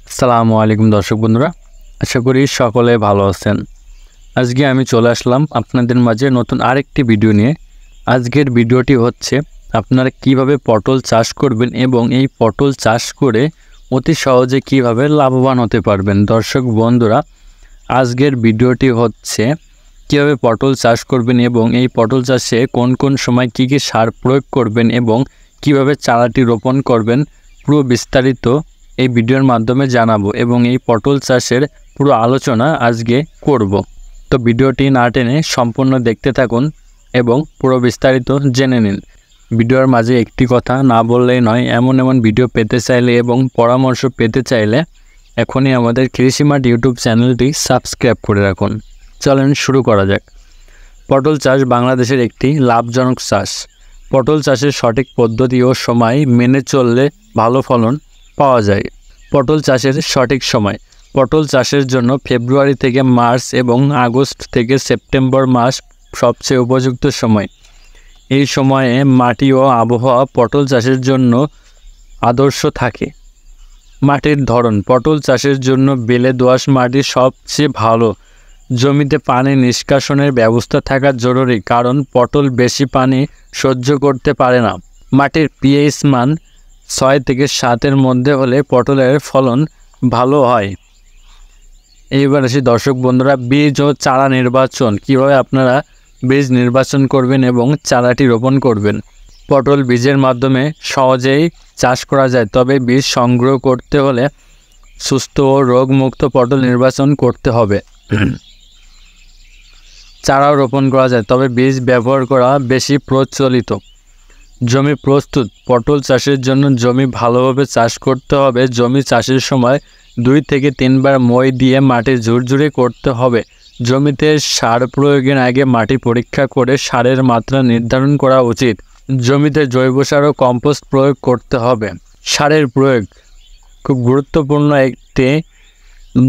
আসসালামু আলাইকুম দর্শক বন্ধুরা, আশা করি সকলে ভালো আছেন। আজকে আমি চলে আসলাম আপনাদের মাঝে নতুন আরেকটি ভিডিও নিয়ে। আজকের ভিডিওটি হচ্ছে আপনারা কিভাবে পটল চাষ করবেন এবং এই পটল চাষ করে অতি সহজে কিভাবে লাভবান হতে পারবেন। দর্শক বন্ধুরা, আজকের ভিডিওটি হচ্ছে কিভাবে পটল চাষ করবেন এবং এই পটল চাষে কোন কোন সময় কী কী সার প্রয়োগ করবেন এবং কিভাবে চারাটি রোপণ করবেন, পুরো বিস্তারিত এই ভিডিওর মাধ্যমে জানাবো এবং এই পটল চাষের পুরো আলোচনা আজকে করব। তো ভিডিওটি না টেনে সম্পূর্ণ দেখতে থাকুন এবং পুরো বিস্তারিত জেনে নিন। ভিডিওর মাঝে একটি কথা না বললেই নয়, এমন ভিডিও পেতে চাইলে এবং পরামর্শ পেতে চাইলে এখনই আমাদের কৃষিমাঠ ইউটিউব চ্যানেলটি সাবস্ক্রাইব করে রাখুন। চলেন শুরু করা যাক। পটল চাষ বাংলাদেশের একটি লাভজনক চাষ। পটল চাষের সঠিক পদ্ধতি ও সময় মেনে চললে ভালো ফলন পাওয়া যায়। পটল চাষের সঠিক সময়। পটল চাষের জন্য ফেব্রুয়ারি থেকে মার্চ এবং আগস্ট থেকে সেপ্টেম্বর মাস সবচেয়ে উপযুক্ত সময়। এই সময়ে মাটি ও আবহাওয়া পটল চাষের জন্য আদর্শ থাকে। মাটির ধরন। পটল চাষের জন্য বেলে দোআঁশ মাটি সবচেয়ে ভালো। জমিতে পানি নিষ্কাশনের ব্যবস্থা থাকা জরুরি, কারণ পটল বেশি পানি সহ্য করতে পারে না। মাটির পিএইচ মান 6 থেকে 7-এর মধ্যে হলে পটলের ফলন ভালো হয়। এইবার আসি দর্শক বন্ধুরা, বীজ ও চারা নির্বাচন। কিভাবে আপনারা বীজ নির্বাচন করবেন এবং চারাটি রোপণ করবেন। পটল বীজের মাধ্যমে সহজেই চাষ করা যায়, তবে বীজ সংগ্রহ করতে হলে সুস্থ ও রোগমুক্ত পটল নির্বাচন করতে হবে। চারাও রোপণ করা যায়, তবে বীজ ব্যবহার করা বেশি প্রচলিত। জমি প্রস্তুত। পটল চাষের জন্য জমি ভালোভাবে চাষ করতে হবে। জমি চাষের সময় 2 থেকে 3 বার মই দিয়ে মাটি ঝুরঝুরে করতে হবে। জমিতে সার প্রয়োগের আগে মাটি পরীক্ষা করে সারের মাত্রা নির্ধারণ করা উচিত। জমিতে জৈব সার ও কম্পোস্ট প্রয়োগ করতে হবে। সারের প্রয়োগ খুব গুরুত্বপূর্ণ একটি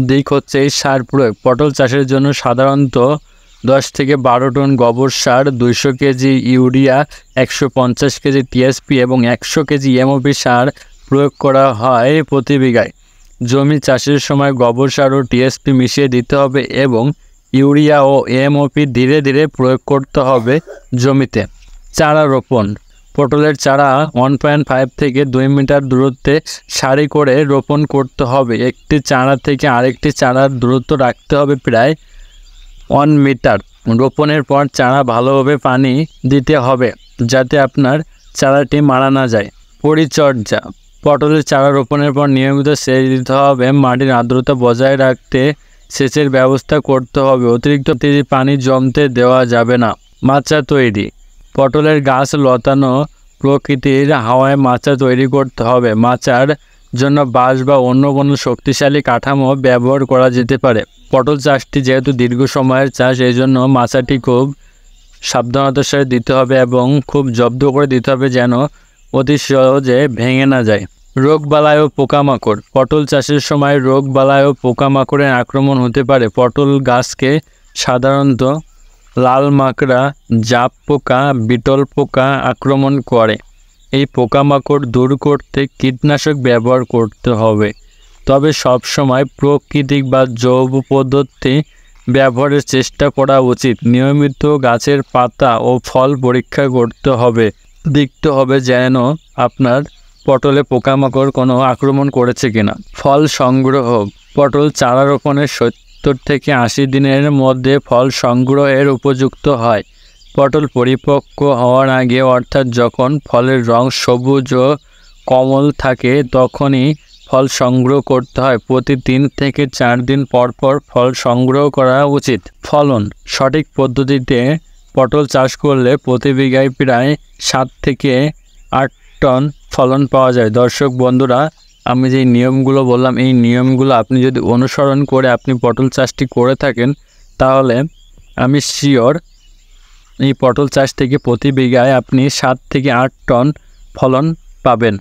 দিক হচ্ছে এই সার প্রয়োগ। পটল চাষের জন্য সাধারণত 10 থেকে 12 টন গোবর সার, 200 কেজি ইউরিয়া, 150 কেজি টিএসপি এবং 100 কেজি এমওপি সার প্রয়োগ করা হয় প্রতি বিঘায়। জমি চাষের সময় গোবর সার ও টিএসপি মিশিয়ে দিতে হবে এবং ইউরিয়া ও এমওপি ধীরে ধীরে প্রয়োগ করতে হবে জমিতে। চারা রোপণ। পটলের চারা 1.5 থেকে 2 মিটার দূরত্বে সারি করে রোপণ করতে হবে। একটি চারা থেকে আরেকটি চারার দূরত্ব রাখতে হবে প্রায় 1 মিটার। রোপণের পর চারা ভালোভাবে পানি দিতে হবে যাতে আপনার চারাটি মারা না যায়। পরিচর্যা। পটলের চারা রোপণের পর নিয়মিত সেচ দিতে হবে। মাটির আর্দ্রতা বজায় রাখতে সেচের ব্যবস্থা করতে হবে। অতিরিক্ত পানি জমতে দেওয়া যাবে না। মাচা তৈরি। পটলের গাছ লতানো প্রকৃতির হাওয়ায় মাচা তৈরি করতে হবে। মাচার জন্য বাঁশ বা অন্য কোনো শক্তিশালী কাঠামো ব্যবহার করা যেতে পারে। পটল চাষটি যেহেতু দীর্ঘ সময়ের চাষ, এই জন্য মাচাটি খুব সাবধানতার সাথে দিতে হবে এবং খুব জব্দ করে দিতে হবে যেন অতি সহজে ভেঙে না যায়। রোগবালাই ও পোকামাকড়। পটল চাষের সময় রোগবালাই ও পোকামাকড়ের আক্রমণ হতে পারে। পটল গাছকে সাধারণত লাল মাকড়া, জাপ পোকা, বিটল পোকা আক্রমণ করে। এই পোকামাকড় দূর করতে কীটনাশক ব্যবহার করতে হবে, তবে সবসময় প্রাকৃতিক বা জৈব পদ্ধতি ব্যবহারের চেষ্টা করা উচিত। নিয়মিত গাছের পাতা ও ফল পরীক্ষা করতে হবে, দেখতে হবে যেন আপনার পটলে পোকামাকড় কোনো আক্রমণ করেছে কিনা। ফল সংগ্রহ। পটল চারা রোপণের 70 থেকে 80 দিনের মধ্যে ফল সংগ্রহের উপযুক্ত হয়। পটল পরিপক্ক হওয়ার আগে, অর্থাৎ যখন ফলের রং সবুজ ও কোমল থাকে, তখনই ফল সংগ্রহ করতে হয়। প্রতি 3 থেকে 4 দিন পর পর ফল সংগ্রহ করা উচিত। ফলন। সঠিক পদ্ধতিতে পটল চাষ করলে প্রতি বিঘায় প্রায় 7 থেকে 8 টন ফলন পাওয়া যায়। দর্শক বন্ধুরা, আমি যে নিয়মগুলো বললাম, এই নিয়মগুলো আপনি যদি অনুসরণ করে আপনি পটল চাষটি করে থাকেন, তাহলে আমি শিওর এই পটল চাষ থেকে প্রতি বিঘায় আপনি 7 থেকে 8 টন ফলন পাবেন।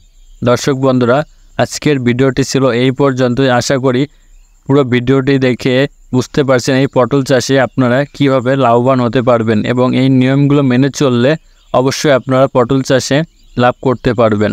দর্শক বন্ধুরা, আজকের ভিডিওটি ছিল এই পর্যন্তই। আশা করি পুরো ভিডিওটি দেখে বুঝতে পারছেন এই পটল চাষে আপনারা কিভাবে লাভবান হতে পারবেন এবং এই নিয়মগুলো মেনে চললে অবশ্যই আপনারা পটল চাষে লাভ করতে পারবেন।